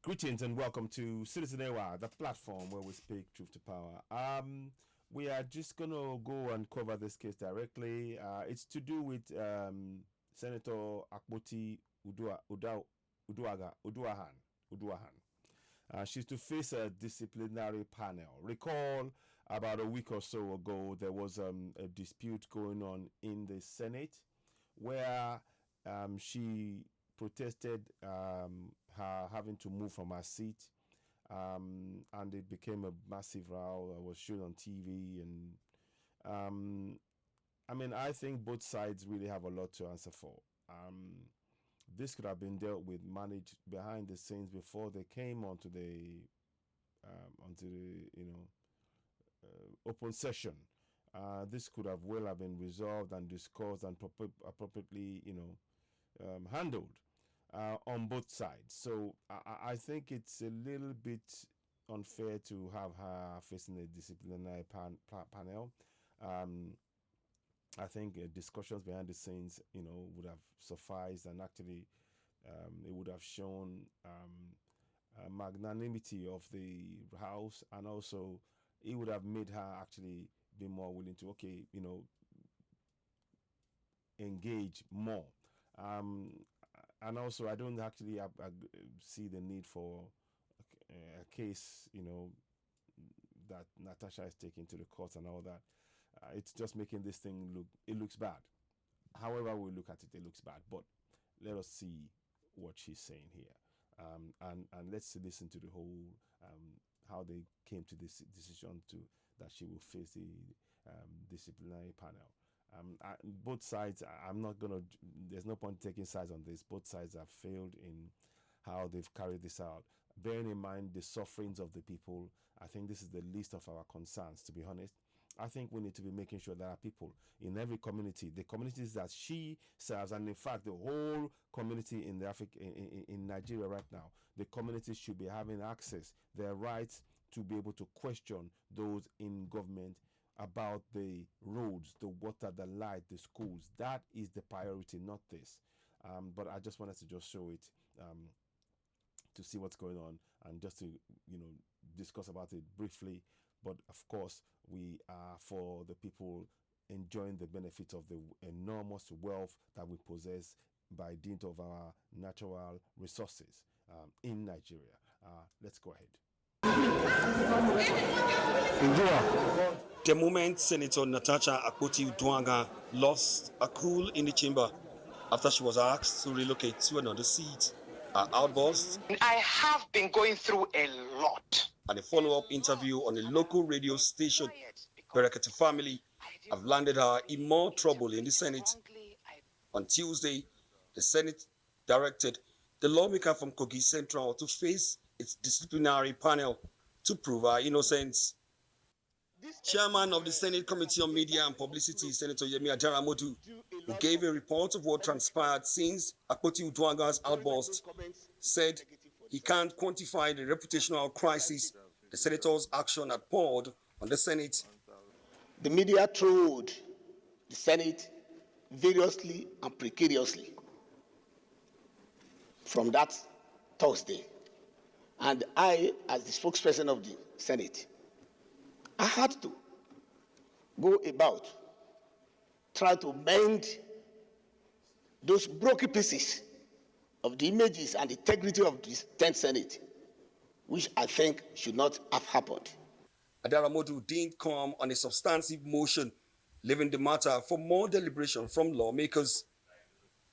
Greetings and welcome to Citizenary, the platform where we speak truth to power. We are just going to go and cover this case directly. It's to do with Senator Akpoti-Uduaghan. She's to face a disciplinary panel. Recall about a week or so ago, there was a dispute going on in the Senate where she protested her having to move from her seat, and it became a massive row. It was shown on TV, and I think both sides really have a lot to answer for. This could have been dealt with, managed behind the scenes before they came onto the open session. This could have well have been resolved and discussed and appropriately, handled on both sides. So I think it's a little bit unfair to have her facing a disciplinary panel. I think discussions behind the scenes, would have sufficed, and actually, it would have shown magnanimity of the House, and also it would have made her actually be more willing to, engage more. And also, I don't actually see the need for a case, that Natasha is taking to the courts and all that. It's just making this thing looks bad. However we look at it, it looks bad. But let us see what she's saying here. And let's listen to the whole, how they came to this decision that she will face the disciplinary panel. Both sides, there's no point taking sides on this. Both sides have failed in how they've carried this out. Bearing in mind the sufferings of the people, I think this is the least of our concerns, to be honest. I think we need to be making sure there are people in every community, the communities that she serves, and in fact, the whole community in in Nigeria right now, the communities should be having access, their rights to be able to question those in government about the roads, the water, the light, the schools. That is the priority, not this. But I just wanted to just show it to see what's going on, and just to discuss about it briefly. But of course, we are for the people enjoying the benefits of the enormous wealth that we possess by dint of our natural resources in Nigeria. Let's go ahead. The moment Senator Natasha Akpoti-Uduaghan lost a cool in the chamber after she was asked to relocate to another seat, her outburst, I have been going through a lot, and a follow-up interview on a local radio station, Berekete family, have landed her in more trouble in the Senate. On Tuesday, the Senate directed the lawmaker from Kogi Central to face its disciplinary panel to prove her innocence. Chairman of the Senate Committee on Media and Publicity, Senator Yemi Ajaramodu, who gave a report of what transpired since Akpoti-Uduaghan's outburst, said he can't quantify the reputational crisis the senator's action had poured on the Senate. The media trolled the Senate variously and precariously from that Thursday. And I, as the spokesperson of the Senate, I had to go about, try to mend those broken pieces of the images and integrity of the 10th Senate, which I think should not have happened. Ajaramodu didn't come on a substantive motion, leaving the matter for more deliberation from lawmakers.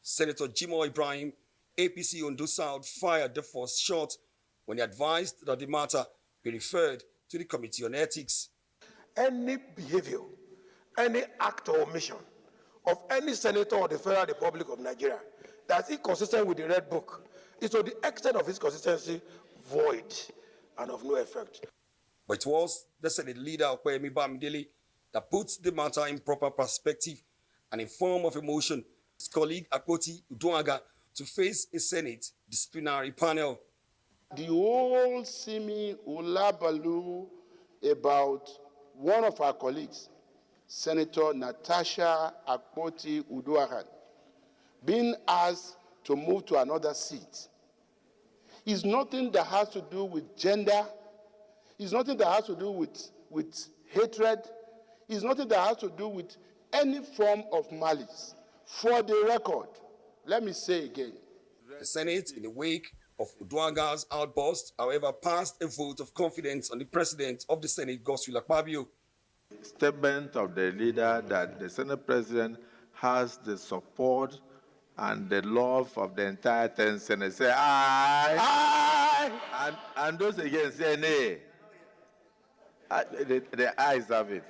Senator Jimoh Ibrahim, APC Ondo South, fired the first shot when he advised that the matter be referred to the Committee on Ethics. Any behavior, any act or omission of any senator of the Federal Republic of Nigeria that is inconsistent with the Red Book is, to the extent of its consistency, void and of no effect. But it was the Senate leader, AKPABIO, that puts the matter in proper perspective and in form of a motion his colleague Akpoti-Uduaghan to face a Senate disciplinary panel. The whole seeming ulabalu about one of our colleagues, Senator Natasha Akpoti-Uduaghan, being asked to move to another seat It's nothing that has to do with gender. It's nothing that has to do with hatred. It's nothing that has to do with any form of malice. For the record, let me say again. The Senate, in the wake of Uduaghan's outburst, however, passed a vote of confidence on the President of the Senate, Godswill Akpabio. Statement of the leader that the Senate President has the support and the love of the entire 10 Senate. Say aye. Aye. And those against say nay. The ayes have it.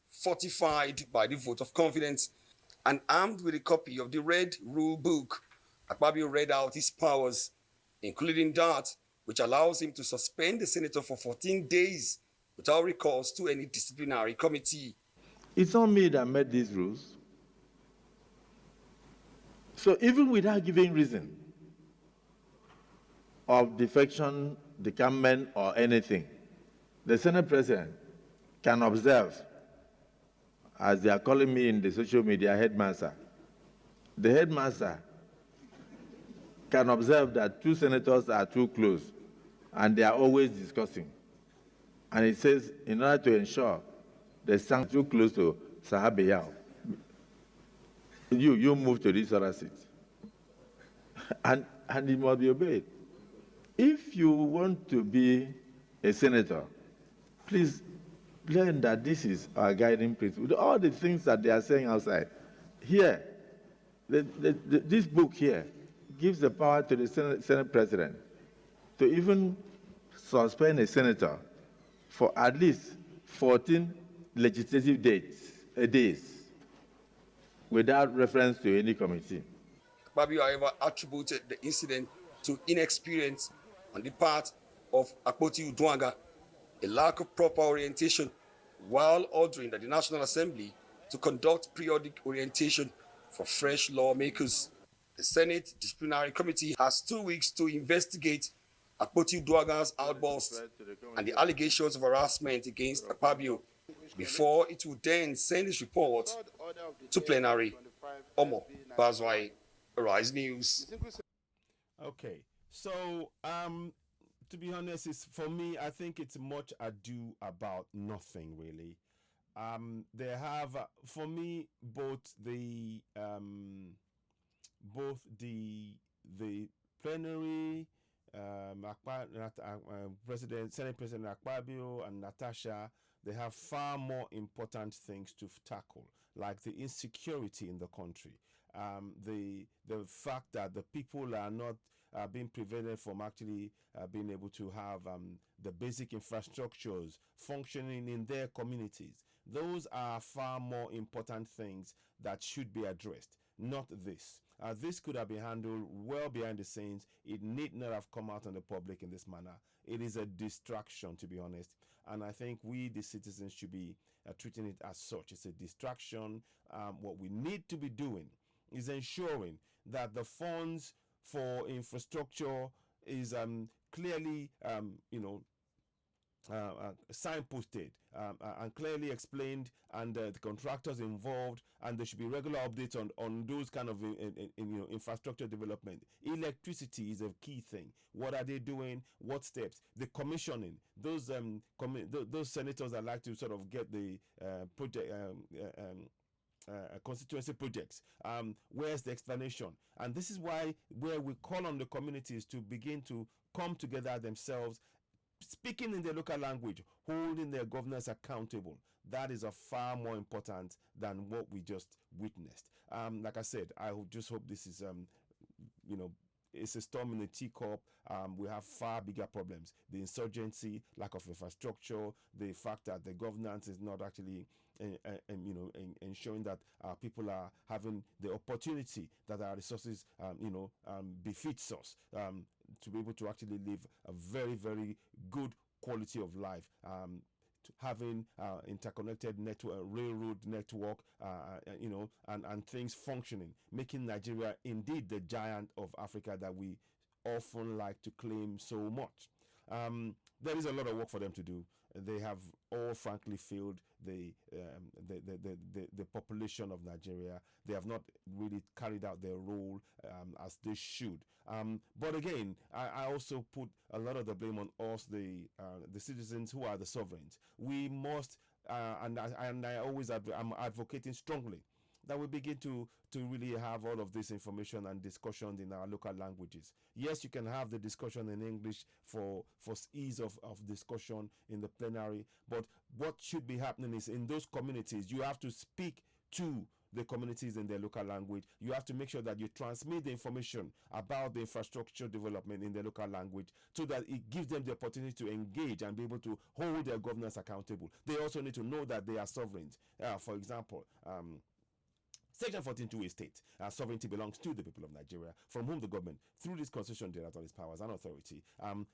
Fortified by the vote of confidence and armed with a copy of the Red Rule Book, Akpabio read out his powers, including that which allows him to suspend the senator for 14 days without recourse to any disciplinary committee. It's not me that made these rules. So even without giving reason of defection, decampment, or anything, the Senate President can observe, as they are calling me in the social media, headmaster. The headmaster can observe that two senators are too close, and they are always discussing. And it says, in order to ensure they stand too close to Sahabiya, you move to this other seat. And it must be obeyed. If you want to be a senator, please learn that this is our guiding principle. All the things that they are saying outside, here, this book here gives the power to the Senate President to even suspend a senator for at least 14 legislative days without reference to any committee. Akpabio, however, attributed the incident to inexperience on the part of Akpoti-Uduaghan, a lack of proper orientation, while ordering that the National Assembly to conduct periodic orientation for fresh lawmakers. The Senate Disciplinary Committee has 2 weeks to investigate Akpoti-Uduaghan's outburst and the allegations of harassment against Akpabio before it will then send its report to plenary. Omo Bazwai, Arise News. Okay, so to be honest, for me, I think it's much ado about nothing, really. They have, for me, both the plenary, Senate President Akpabio and Natasha, they have far more important things to tackle, like the insecurity in the country, the fact that the people are not being prevented from actually being able to have the basic infrastructures functioning in their communities. Those are far more important things that should be addressed, not this. This could have been handled well behind the scenes. It need not have come out on the public in this manner. It is a distraction, to be honest. And I think we, the citizens, should be treating it as such. It's a distraction. What we need to be doing is ensuring that the funds for infrastructure is clearly, signposted and clearly explained, and the contractors involved, and there should be regular updates on those kind of infrastructure development. Electricity is a key thing. What are they doing? What steps? The commissioning. Those senators that like to sort of get the project. Constituency projects. Where's the explanation? And this is where we call on the communities to begin to come together themselves, speaking in their local language, holding their governors accountable. That is a far more important than what we just witnessed. Like I said, I just hope this is it's a storm in a teacup. We have far bigger problems: the insurgency, lack of infrastructure, the fact that the governance is not actually ensuring that people are having the opportunity that our resources befits us to be able to actually live a very, very good quality of life. Having interconnected network, railroad network, and things functioning, making Nigeria indeed the giant of Africa that we often like to claim so much. There is a lot of work for them to do. They have all frankly failed the population of Nigeria. They have not really carried out their role as they should. But again, I also put a lot of the blame on us, the citizens who are the sovereigns. We must, and I always I'm advocating strongly that we begin to really have all of this information and discussions in our local languages. Yes, you can have the discussion in English for ease of discussion in the plenary, but what should be happening is in those communities, you have to speak to the communities in their local language. You have to make sure that you transmit the information about the infrastructure development in their local language so that it gives them the opportunity to engage and be able to hold their governors accountable. They also need to know that they are sovereigns. For example, Section 14.2 states sovereignty belongs to the people of Nigeria, from whom the government, through this constitution, derives all its powers and authority.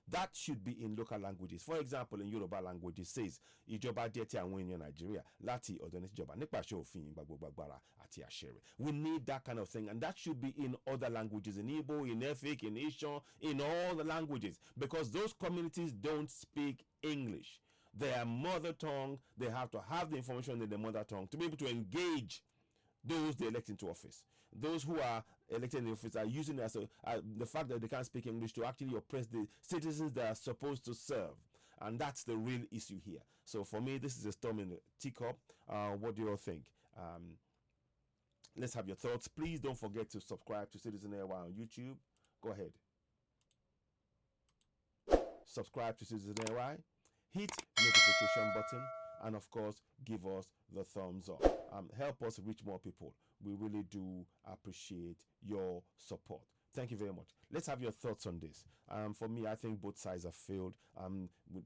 That should be in local languages. For example, in Yoruba language, it says, Ìjọba jẹ́ ti àwọn ènìyàn Nigeria láti ọ̀dọ̀ ní ìjọba nípasẹ̀ òfin gbogbo agbára àti àṣẹ rẹ̀. We need that kind of thing, and that should be in other languages, in Igbo, in Efik, in Ishan, in all the languages, because those communities don't speak English. Their mother tongue, they have to have the information in their mother tongue to be able to engage those they elect into office. Those who are elected in office are using as the fact that they can't speak English to actually oppress the citizens they are supposed to serve. And that's the real issue here. So for me, this is a storm in the teacup. What do you all think? Let's have your thoughts. Please don't forget to subscribe to Citizenary on YouTube. Go ahead. Subscribe to Citizenary. Hit notification button. And of course, give us the thumbs up. Help us reach more people. We really do appreciate your support. Thank you very much. Let's have your thoughts on this. For me, I think both sides have failed.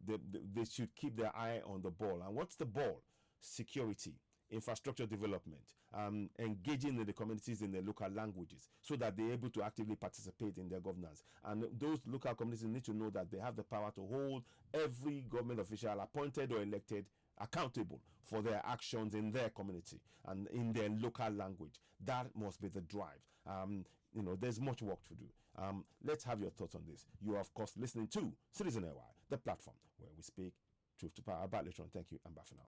They should keep their eye on the ball. And what's the ball? Security, infrastructure development, engaging in the communities in their local languages so that they're able to actively participate in their governance. And those local communities need to know that they have the power to hold every government official, appointed or elected, accountable for their actions in their community and in their local language. That must be the drive. There's much work to do. Let's have your thoughts on this. You are, of course, listening to Citizenary, the platform where we speak truth to power. About later on. Thank you and bye for now.